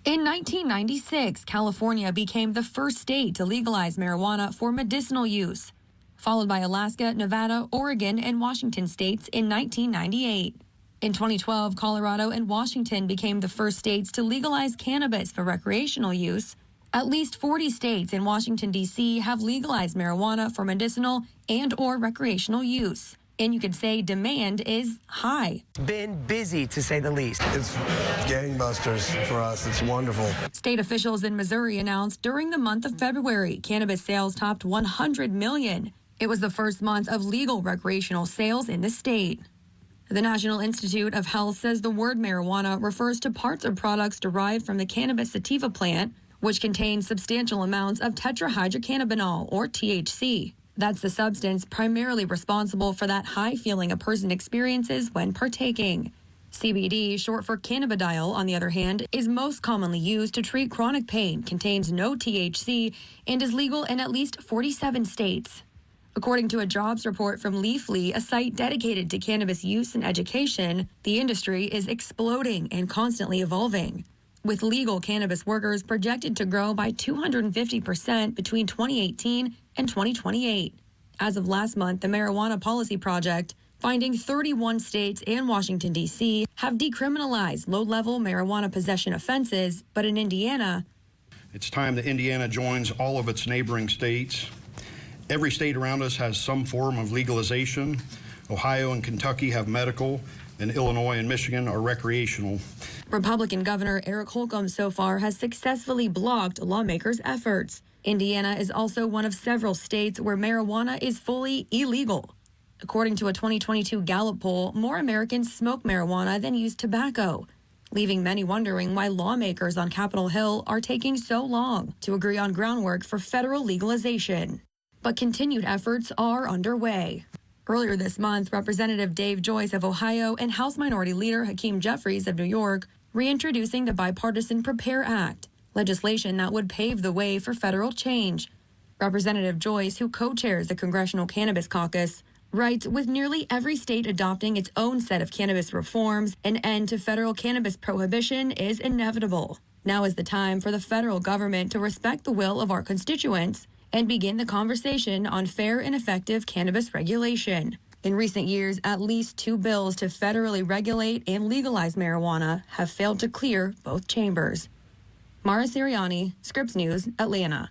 In 1996, California became the first state to legalize marijuana for medicinal use, followed by Alaska, Nevada, Oregon, and Washington states in 1998. In 2012, Colorado and Washington became the first states to legalize cannabis for recreational use. At least 40 states in Washington, D.C. have legalized marijuana for medicinal and/or recreational use. And you could say demand is high. Been busy, to say the least. It's gangbusters for us. It's wonderful. State officials in Missouri announced during the month of February, cannabis sales topped 100 million. It was the first month of legal recreational sales in the state. The National Institute of Health says the word marijuana refers to parts of products derived from the cannabis sativa plant, which contains substantial amounts of tetrahydrocannabinol, or THC. That's the substance primarily responsible for that high feeling a person experiences when partaking. CBD, short for cannabidiol, on the other hand, is most commonly used to treat chronic pain, contains no THC, and is legal in at least 47 states. According to a jobs report from Leafly, a site dedicated to cannabis use and education, the industry is exploding and constantly evolving, with legal cannabis workers projected to grow by 250% between 2018 and 2028. As of last month, the Marijuana Policy Project, finding 31 states and Washington, D.C. have decriminalized low-level marijuana possession offenses, but in Indiana, it's time that Indiana joins all of its neighboring states. Every state around us has some form of legalization. Ohio and Kentucky have medical, and Illinois and Michigan are recreational. Republican Governor Eric Holcomb so far has successfully blocked lawmakers' efforts. Indiana is also one of several states where marijuana is fully illegal. According to a 2022 Gallup poll, more Americans smoke marijuana than use tobacco, leaving many wondering why lawmakers on Capitol Hill are taking so long to agree on groundwork for federal legalization. But continued efforts are underway. Earlier this month, Representative Dave Joyce of Ohio and House Minority Leader Hakeem Jeffries of New York reintroducing the bipartisan PREPARE Act, legislation that would pave the way for federal change. Representative Joyce, who co-chairs the Congressional Cannabis Caucus, writes, with nearly every state adopting its own set of cannabis reforms, an end to federal cannabis prohibition is inevitable. Now is the time for the federal government to respect the will of our constituents and begin the conversation on fair and effective cannabis regulation. In recent years, at least 2 bills to federally regulate and legalize marijuana have failed to clear both chambers. Mara Sirianni, Scripps News, Atlanta.